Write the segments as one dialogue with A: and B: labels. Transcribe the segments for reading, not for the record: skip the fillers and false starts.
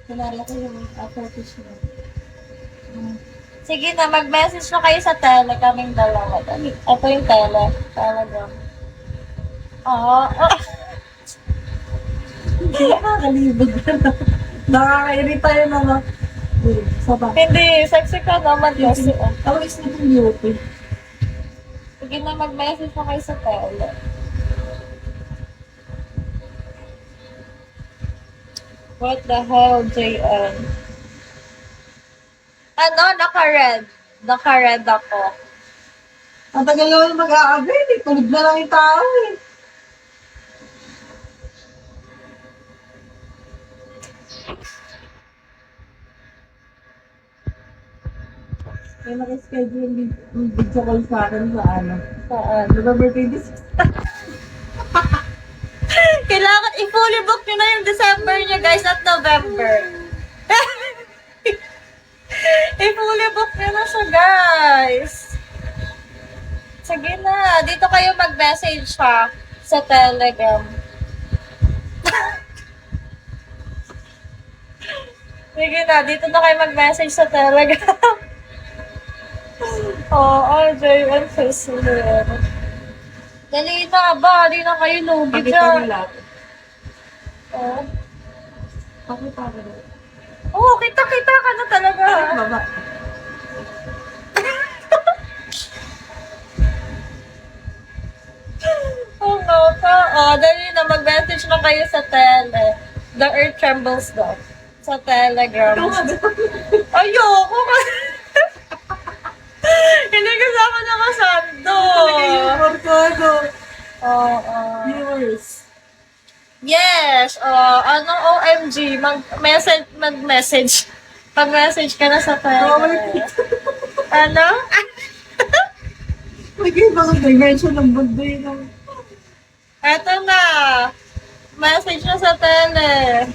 A: Kilala ko yung artist niya.
B: Sige na, mag-message na kayo sa tele, kaming dalawa. Dali. Ito yung tele. Telegram. Oo.
A: Hindi nakakalibog ka na. Nakakairita yun ano. Saba.
B: Hindi, sexy ka naman kasi.
A: Always na yung beauty.
B: Sige na, mag-message na kayo sa tele. What the hell, JN? Ano, naka-red. Naka-red ako.
A: Ang tagal naman mag-aabay. Tulog na lang yung tao eh. May nakaschedule yung video call sa akin sa ano.
B: Saan?
A: November 26.
B: Kailangan i-fully book nyo na yung December nyo, guys, at November. I-fully book nyo na siya, guys. Sige na, dito kayo mag-message ha sa Telegram. Sige na, dito na kayo mag-message sa Telegram. Oo, JN Festival. Dali na ba? Di na kayo lugi
A: Pakita
B: dyan.
A: nila.
B: Oo.
A: Pakita nila.
B: Oo, kita-kita ka na talaga.
A: Baba.
B: Oo nga pa. Dali na, mag-message na kayo sa tele. The earth trembles daw. Sa Telegram. Ayoko ka. Hindi kasi ako nakasando.
A: Talaga yung Orcono.
B: Oo.
A: Viewers.
B: Yes. Anong OMG? Mag-message. Mag-message ka na sa Telegram. Ano?
A: Nag-ibang dimension ng mundo yun.
B: Eto na. Message na sa tele.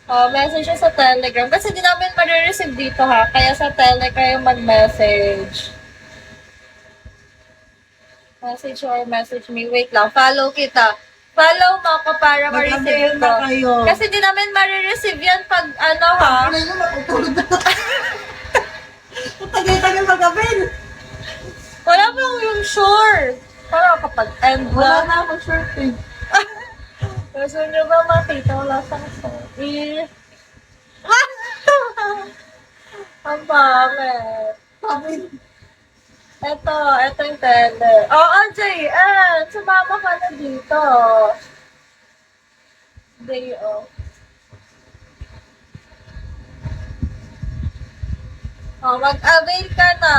B: Message na sa Telegram. Kasi di namin marireceive dito ha. Kaya sa tele kayo mag-message. Message or message me. Wait lang. Follow kita. Follow mo ako para ma-receive
A: Mag-avail
B: ko.
A: na kayo.
B: Kasi di namin marireceive yan pag ano ha.
A: Ano yun? Matutulog na. Tagal-tagal mag-avail.
B: Wala pa yung sure. Para kapag end
A: Wala
B: na.
A: na akong shirt eh.
B: Gusto nyo ba makita? Wala sa sorry. Ang pangit.
A: Sabi,
B: Ito yung tele. Oo, JN, sumama ka na dito. Day off. Mag-avail ka na.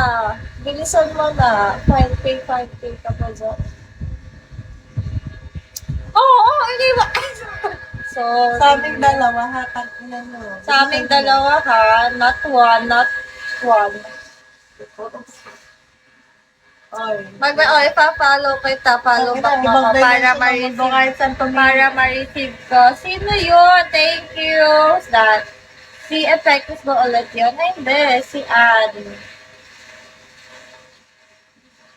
B: Bilisan mo na. 5K ka pa dyan. Oo, hindi ba? So,
A: sa aming dalawa, hatag ina mo.
B: Sa aming dalawa ha, not one.
A: Ay.
B: Pa-follow kita, follow back mo ako para ma-receive ko. Sino yun? Thank you. Who's that? Si Effectus ba ulit yun? Ay, hindi. Si Ann.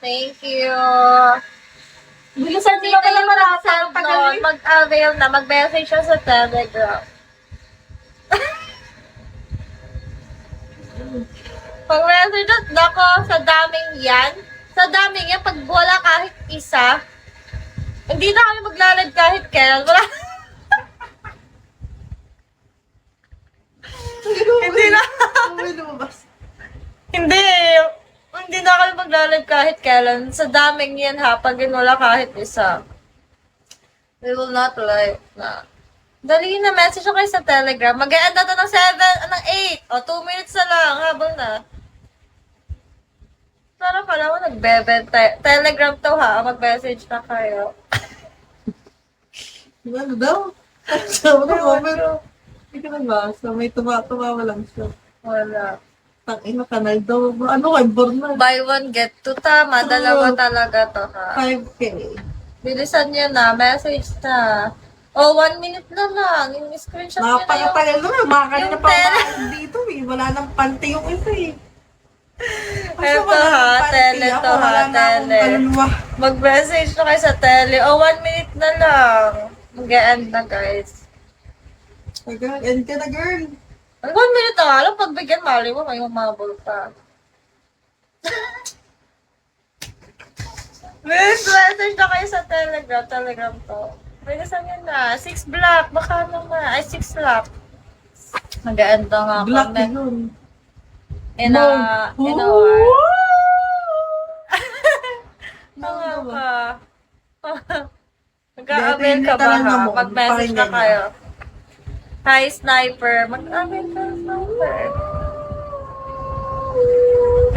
B: Thank you.
A: Bilisan
B: Hindi
A: nila
B: na
A: pala
B: yung
A: marasang
B: mag-send doon. Mag-avail na. Mag-message siya sa Telegram. Pag-message siya, nako, sa daming yan. Sa daming yan, pag wala kahit isa, hindi na kami maglalad kahit kailan. Wala. Hindi na.
A: May lumabas.
B: Hindi. Hindi na kami maglalad kahit kailan. Sa daming yan ha, pag wala kahit isa. We will not live na. Dali na, message ko kayo sa Telegram. Mag-e-end na to ng 7, ng 8. O, 2 minutes na lang, habang na. Parang pala mo nagbebenta. Telegram to ha, mag-message na kayo.
A: Ano daw? Sabi ko, comment. Hindi ka nabasa. May tumawa lang siya.
B: Wala.
A: Tangina kanal daw. Ano kay born na?
B: Buy one, get two. Tama, dalawa talaga to ha.
A: 5K.
B: Bilisan nyo na, message na. Oh, 1 minute na lang. Yung screenshot nyo na yung...
A: Napakatagal naman. Makakali na
B: yung
A: pa
B: pera.
A: ako dito eh. Wala nang pante yung isa eh.
B: Eto ha, tele to ha, tele. Mag-message na kayo sa tele. O, 1 minute na lang. Mag-e-end na, guys.
A: Girl, end ka na, girl.
B: 1 minute na nga lang. Pagbigyan, mali mo, may umabol pa. Please, message na kayo sa Telegram. Telegram to. May nasan yun na. 6 block. Baka naman. Ay, 6 block. Mag-e-end na nga
A: Black
B: kami.
A: na yun.
B: In a while. Mga ka. Mag-a-avail ka ba ha? Mag-message na kayo. Hi, Sniper. Mag-avail ka, Sniper.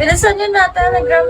B: Bilisan nyo na, Telegram.